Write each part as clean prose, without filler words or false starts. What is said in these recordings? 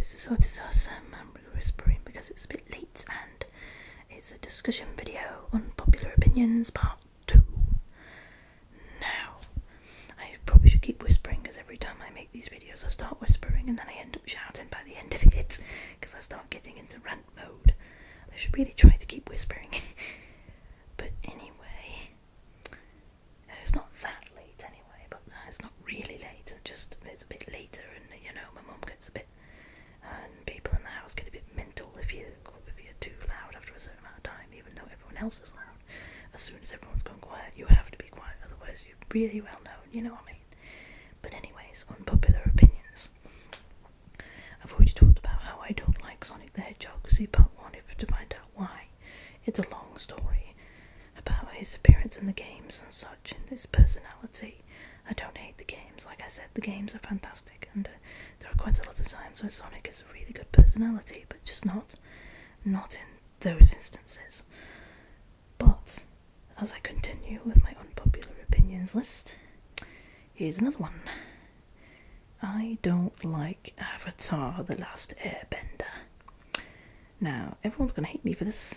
this is awesome. I'm whispering because it's a bit late and it's a discussion video, Unpopular Opinions Part 2. Now, I probably should keep whispering because every time I make these videos I start whispering and then I end up shouting by the end of it because I start getting into rant mode. I should really try to keep whispering. But anyway, it's not that late anyway, but it's not really late. It's a bit later, and my mum gets a bit, and people in the house get a bit mental if you're too loud after a certain amount of time, even though everyone else is loud. As soon as everyone's gone quiet, you have to be quiet, otherwise you're really well known, you know what I mean? But anyways, unpopular opinions. I've already talked about how I don't like Sonic the Hedgehog. See part 1 if to find out why. It's a long story about his appearance in the games and such, and his personality. I don't hate the games. Like I said, the games are fantastic, and there are quite a lot of times where Sonic has a really good personality, but just not in those instances. But as I continue with my unpopular opinions list, here's another one. I don't like Avatar: The Last Airbender. Now, everyone's going to hate me for this.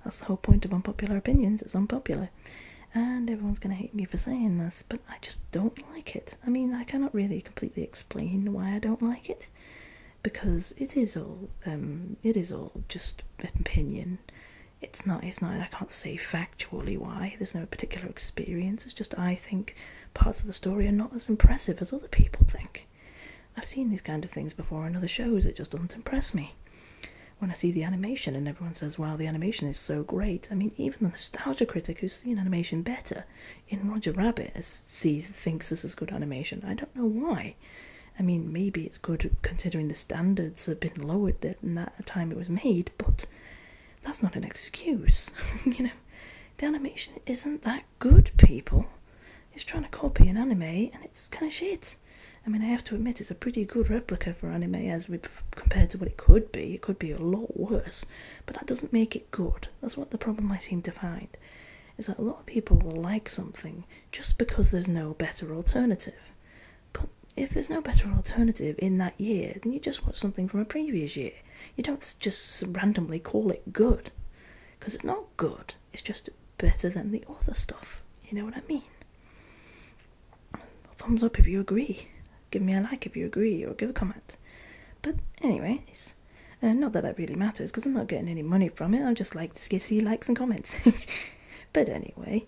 That's the whole point of unpopular opinions. It's unpopular. And everyone's going to hate me for saying this, but I just don't like it. I mean, I cannot really completely explain why I don't like it, because it is all just opinion. It's not, I can't say factually why. There's no particular experience. It's just I think parts of the story are not as impressive as other people think. I've seen these kind of things before in other shows. It just doesn't impress me. When I see the animation and everyone says, wow, the animation is so great. I mean, even the nostalgia critic who's seen animation better in Roger Rabbit thinks this is good animation. I don't know why. I mean, maybe it's good considering the standards have been lowered in that time it was made, but that's not an excuse. The animation isn't that good, people. It's trying to copy an anime and it's kind of shit. I mean, I have to admit, it's a pretty good replica for anime compared to what it could be. It could be a lot worse, but that doesn't make it good. That's what the problem I seem to find, is that a lot of people will like something just because there's no better alternative. But if there's no better alternative in that year, then you just watch something from a previous year. You don't just randomly call it good, because it's not good. It's just better than the other stuff. You know what I mean? Thumbs up if you agree. Give me a like if you agree, or give a comment. But anyways, not that that really matters, because I'm not getting any money from it. I just like to see likes and comments. But anyway,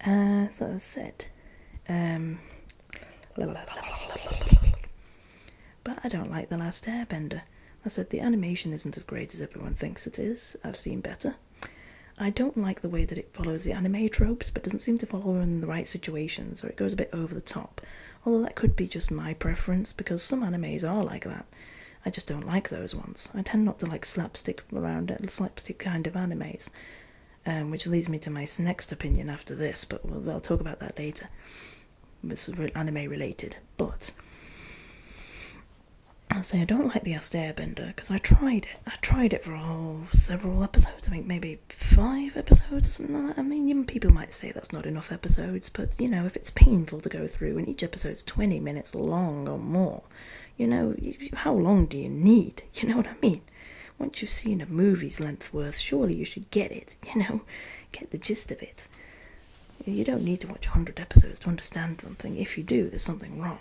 as I said, but I don't like The Last Airbender. I said the animation isn't as great as everyone thinks it is. I've seen better. I don't like the way that it follows the anime tropes, but doesn't seem to follow them in the right situations, or it goes a bit over the top. Although that could be just my preference, because some animes are like that. I just don't like those ones. I tend not to like slapstick kind of animes, which leads me to my next opinion after this, but I'll talk about that later. It's anime related, but I'll say I don't like The Last Airbender because I tried it. I tried it for several episodes. I think maybe 5 episodes or something like that. I mean, even people might say that's not enough episodes, but, if it's painful to go through and each episode's 20 minutes long or more, how long do you need? You know what I mean? Once you've seen a movie's length worth, surely you should get it, get the gist of it. You don't need to watch 100 episodes to understand something. If you do, there's something wrong,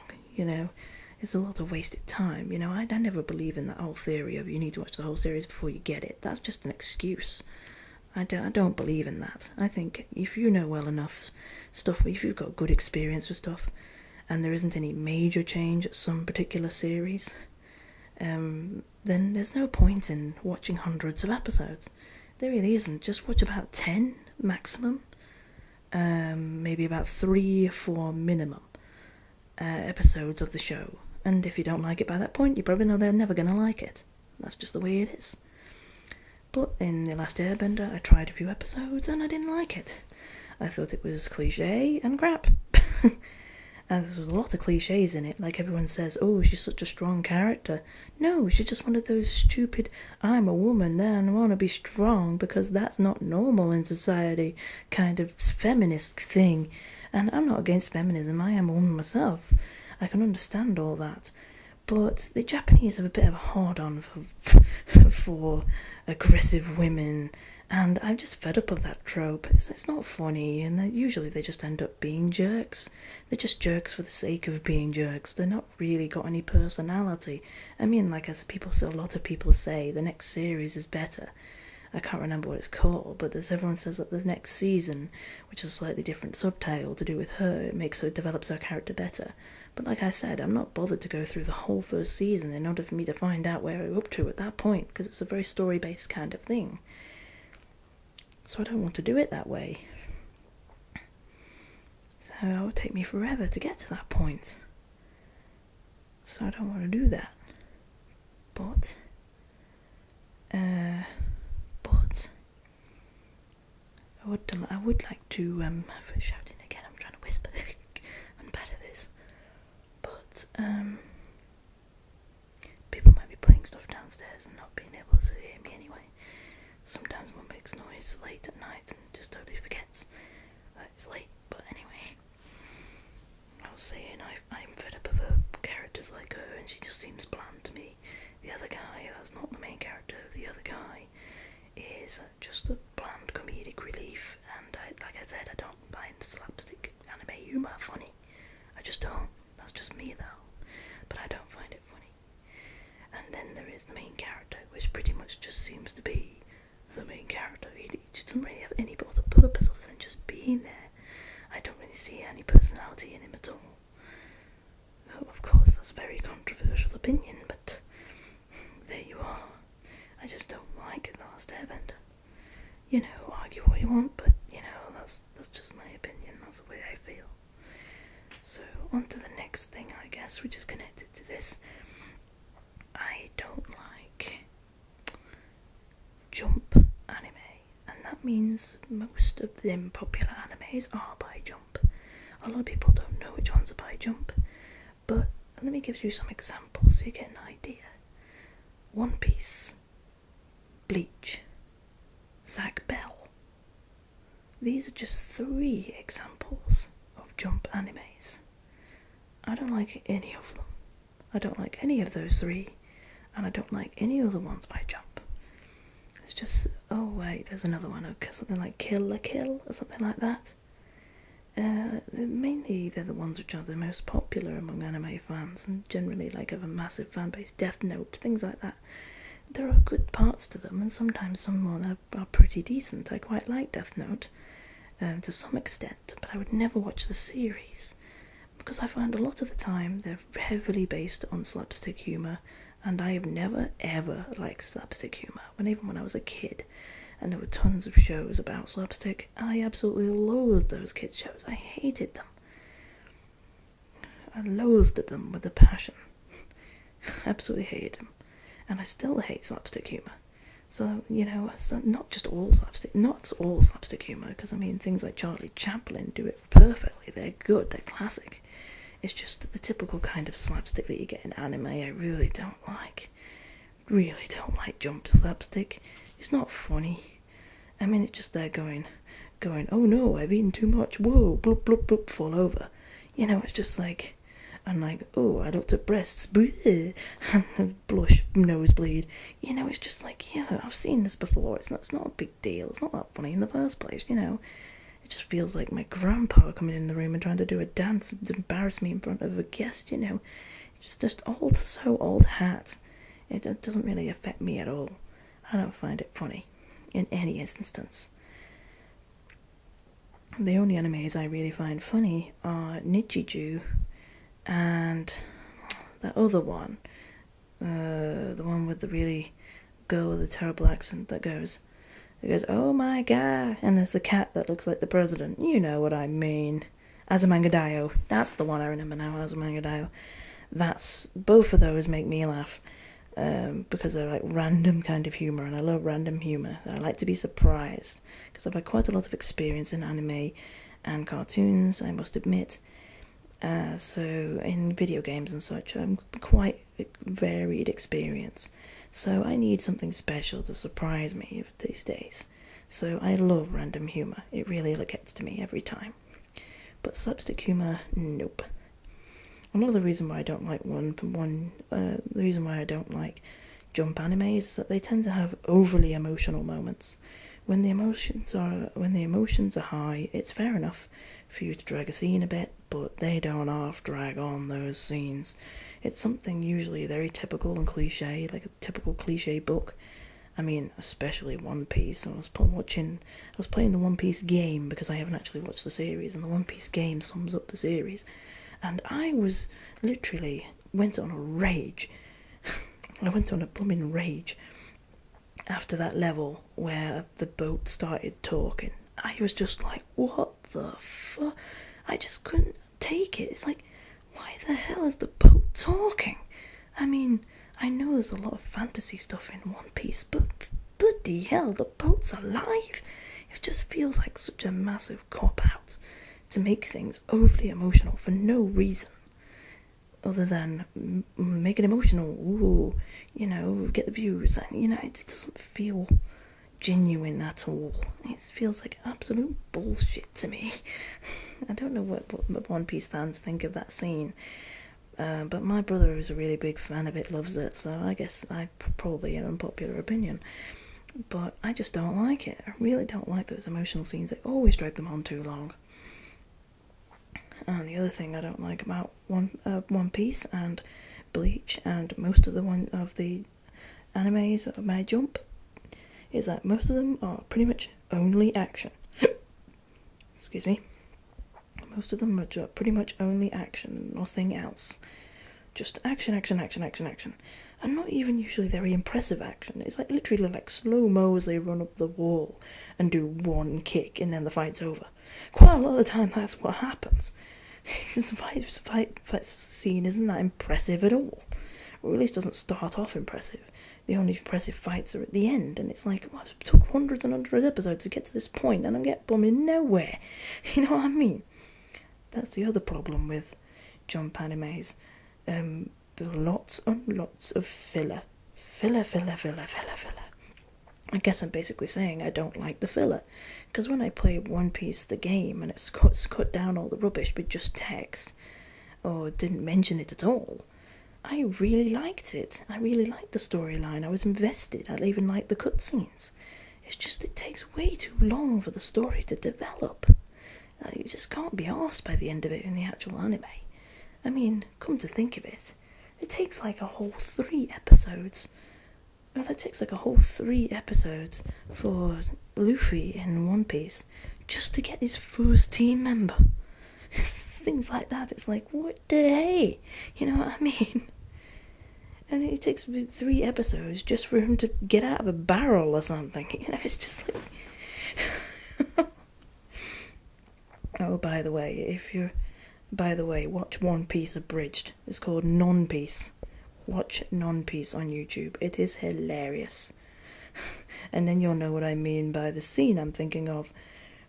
It's a lot of wasted time, I never believe in that whole theory of you need to watch the whole series before you get it. That's just an excuse. I don't believe in that. I think if you know well enough stuff, if you've got good experience with stuff, and there isn't any major change at some particular series, then there's no point in watching hundreds of episodes. There really isn't. Just watch about 10 maximum, maybe about 3 or 4 minimum episodes of the show. And if you don't like it by that point, you probably know they're never going to like it. That's just the way it is. But in The Last Airbender, I tried a few episodes and I didn't like it. I thought it was cliche and crap. And there was a lot of cliches in it, like everyone says, oh, she's such a strong character. No, she's just one of those stupid, I'm a woman, then I want to be strong because that's not normal in society kind of feminist thing. And I'm not against feminism, I am a woman myself. I can understand all that. But the Japanese have a bit of a hard-on for aggressive women, and I'm just fed up of that trope. It's not funny, and usually they just end up being jerks. They're just jerks for the sake of being jerks. They're not really got any personality. I mean, like as a lot of people say, the next series is better. I can't remember what it's called, but everyone says that the next season, which is a slightly different subtitle to do with her, it develops her character better. But like I said, I'm not bothered to go through the whole first season in order for me to find out where we're up to at that point, because it's a very story-based kind of thing. So I don't want to do it that way. So it would take me forever to get to that point. So I don't want to do that. But I would like to, shouting again, I'm trying to whisper, I'm bad at this, but, people might be playing stuff downstairs and not being able to hear me anyway. Sometimes one makes noise late at night and just totally forgets that it's late, but anyway, I was saying I'm fed up of her characters like her, and she just seems bland to me. The other guy, that's not the main character, the other guy is just a bland comedic relief, and like I said, I don't find slapstick anime humour funny. I just don't. That's just me though. But I don't find it funny. And then there is the main character, which pretty much just seems to be the main character. He doesn't really have any other purpose other than just being there. I don't really see any personality in him at all. Oh, of course, that's a very controversial opinion, but there you are. I just don't like The Last Airbender. You know, argue what you want, but, you know, that's just my opinion. That's the way I feel. So, on to the next thing, I guess, which is connected to this. I don't like Jump anime, and that means most of them popular animes are by Jump. A lot of people don't know which ones are by Jump, but let me give you some examples so you get an idea. One Piece, Bleach, Zack Bell. These are just 3 examples of Jump animes. I don't like any of them. I don't like any of those 3, and I don't like any other ones by Jump. It's just, oh wait, there's another one, okay, something like Kill la Kill, or something like that. Mainly they're the ones which are the most popular among anime fans, and generally like have a massive fan base. Death Note, things like that. There are good parts to them, and sometimes some more are pretty decent. I quite like Death Note, to some extent, but I would never watch the series, because I find a lot of the time they're heavily based on slapstick humour, and I have never ever liked slapstick humour. Even when I was a kid, and there were tons of shows about slapstick, I absolutely loathed those kids' shows. I hated them. I loathed them with a passion. Absolutely hated them. And I still hate slapstick humour. So, you know, not all slapstick humour, because I mean, things like Charlie Chaplin do it perfectly. They're good, they're classic. It's just the typical kind of slapstick that you get in anime I really don't like. Really don't like Jump slapstick. It's not funny. I mean, it's just there going, oh no, I've eaten too much, whoa, bloop, bloop, bloop, fall over. You know, it's just like, and like, oh, I looked at breasts, bleh, and blush, nosebleed. You know, it's just like, yeah, I've seen this before. It's not a big deal. It's not that funny in the first place, you know. It just feels like my grandpa coming in the room and trying to do a dance to embarrass me in front of a guest, you know. It's just so old hat. It doesn't really affect me at all. I don't find it funny in any instance. The only animes I really find funny are Nichijou and that other one, the one with the really girl with the terrible accent that goes, oh my god, and there's the cat that looks like the president. You know what I mean. Azumanga. That's the one I remember now, Azumanga. Both of those make me laugh. Because they're like random kind of humour, and I love random humour. I like to be surprised, because I've had quite a lot of experience in anime and cartoons, I must admit. So in video games and such, I'm quite varied experience. So I need something special to surprise me these days. So I love random humour. It really gets to me every time. But slapstick humour, nope. Another reason why I don't like the reason why I don't like jump animes is that they tend to have overly emotional moments. When the emotions are high, it's fair enough for you to drag a scene a bit, but they don't half drag on those scenes. It's something usually very typical and cliche, like a typical cliche book. I mean, especially One Piece. I was playing the One Piece game because I haven't actually watched the series, and the One Piece game sums up the series. And I was literally went on a rage. I went on a blooming rage after that level where the boat started talking. I was just like, what the fuck? I just couldn't take it. It's like, why the hell is the boat talking? I mean, I know there's a lot of fantasy stuff in One Piece, but bloody hell, the boat's alive. It just feels like such a massive cop-out to make things overly emotional for no reason other than make it emotional. Ooh, get the views. It doesn't feel genuine at all. It feels like absolute bullshit to me. I don't know what One Piece fans think of that scene, but my brother, who's a really big fan of it, loves it, so I guess I'm probably an unpopular opinion. But I just don't like it. I really don't like those emotional scenes. They always drag them on too long. And the other thing I don't like about One Piece and Bleach and most of the animes of my jump is that most of them are pretty much only action. Excuse me. Most of them are pretty much only action, nothing else. Just action, action, action, action, action. And not even usually very impressive action. It's like literally like slow-mo as they run up the wall and do one kick and then the fight's over. Quite a lot of the time that's what happens. This fight scene isn't that impressive at all. Or at least doesn't start off impressive. The only impressive fights are at the end, and it's like, well, it took hundreds and hundreds of episodes to get to this point, and I'm getting bumming nowhere. You know what I mean? That's the other problem with jump animes. There are lots and lots of filler. Filler. I guess I'm basically saying I don't like the filler. Because when I play One Piece the game and it's cut down all the rubbish with just text, or didn't mention it at all, I really liked it. I really liked the storyline. I was invested. I even liked the cutscenes. It's just it takes way too long for the story to develop. You just can't be arsed by the end of it in the actual anime. I mean, come to think of it, it takes like a whole 3 episodes. Well, it takes like a whole 3 episodes for Luffy in One Piece just to get his first team member. Things like that. It's like, what the hey? You know what I mean? And it takes 3 episodes just for him to get out of a barrel or something. It's just like... Oh, by the way, watch One Piece abridged. It's called Non-Piece. Watch Non-Piece on YouTube. It is hilarious. And then you'll know what I mean by the scene I'm thinking of,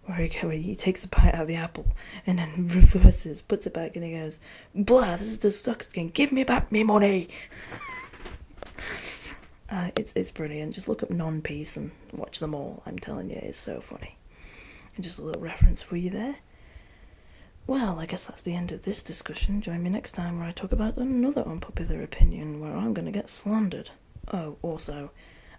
where he takes a bite out of the apple and then reverses, puts it back, and he goes, "Blah, this is the suckskin. Give me back me money." It's brilliant. Just look up Non-Piece and watch them all. I'm telling you, it's so funny. And just a little reference for you there. Well, I guess that's the end of this discussion. Join me next time where I talk about another unpopular opinion where I'm going to get slandered. Oh, also,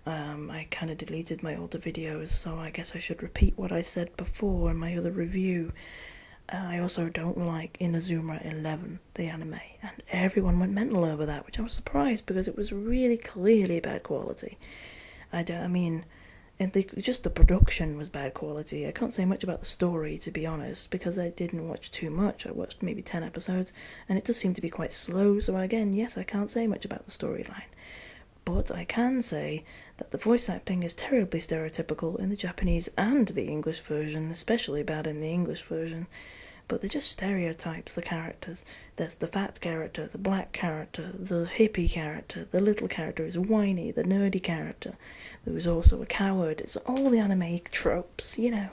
I kind of deleted my older videos, so I guess I should repeat what I said before in my other review. I also don't like Inazuma 11, the anime, and everyone went mental over that, which I was surprised because it was really clearly bad quality. Just the production was bad quality. I can't say much about the story, to be honest, because I didn't watch too much. I watched maybe 10 episodes, and it does seem to be quite slow, so again, yes, I can't say much about the storyline. But I can say that the voice acting is terribly stereotypical in the Japanese and the English version, especially bad in the English version. But they're just stereotypes, the characters. There's the fat character, the black character, the hippie character, the little character is whiny, the nerdy character. There was also a coward. It's all the anime tropes, It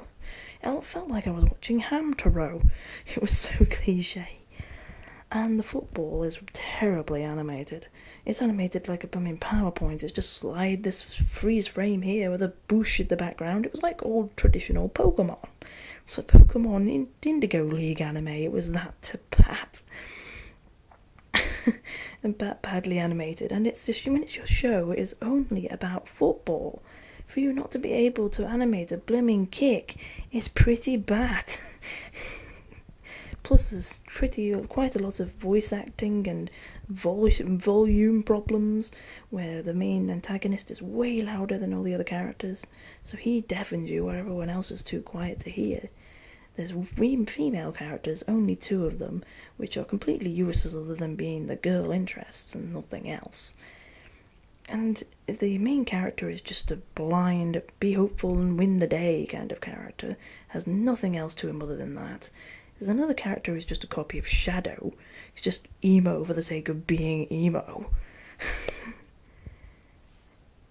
felt like I was watching Hamtaro. It was so cliche. And the football is terribly animated. It's animated like a bumming PowerPoint. It's just slide this freeze frame here with a bush in the background. It was like old traditional Pokemon. So Pokemon Indigo League anime, it was that to pat. and badly animated, and it's just, I mean, it's your show is only about football. For you not to be able to animate a blooming kick is pretty bad. Plus, there's quite a lot of voice acting and volume problems, where the main antagonist is way louder than all the other characters, so he deafens you where everyone else is too quiet to hear. There's female characters, only 2 of them, which are completely useless other than being the girl interests and nothing else. And the main character is just a blind, be hopeful and win the day kind of character, has nothing else to him other than that. There's another character who's just a copy of Shadow. He's just emo for the sake of being emo.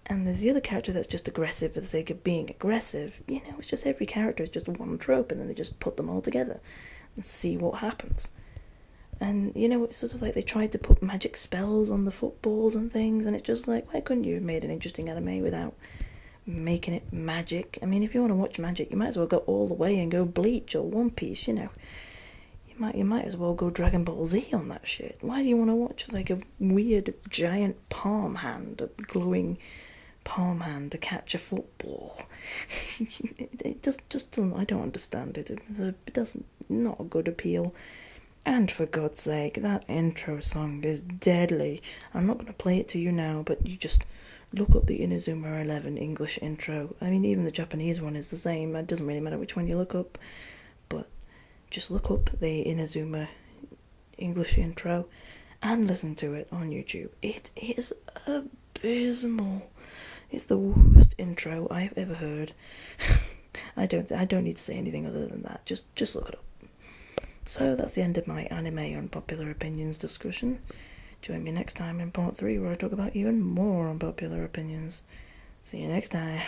And there's the other character that's just aggressive for the sake of being aggressive. You know, it's just every character is just one trope, and then they just put them all together and see what happens. And, you know, it's sort of like they tried to put magic spells on the footballs and things, and it's just like, why couldn't you have made an interesting anime without making it magic? I mean, if you want to watch magic, you might as well go all the way and go Bleach or One Piece, you know. You might as well go Dragon Ball Z on that shit. Why do you want to watch, like, a weird giant palm hand, a glowing palm hand to catch a football? It just doesn't, I don't understand it. It doesn't, not a good appeal. And for God's sake, that intro song is deadly. I'm not going to play it to you now, but you just look up the Inazuma 11 English intro. I mean, even the Japanese one is the same. It doesn't really matter which one you look up, but just look up the Inazuma English intro and listen to it on YouTube. It is abysmal. It's the worst intro I've ever heard. I don't need to say anything other than that. Just look it up. So that's the end of my anime unpopular opinions discussion. Join me next time in part 3, where I talk about even more unpopular opinions. See you next time.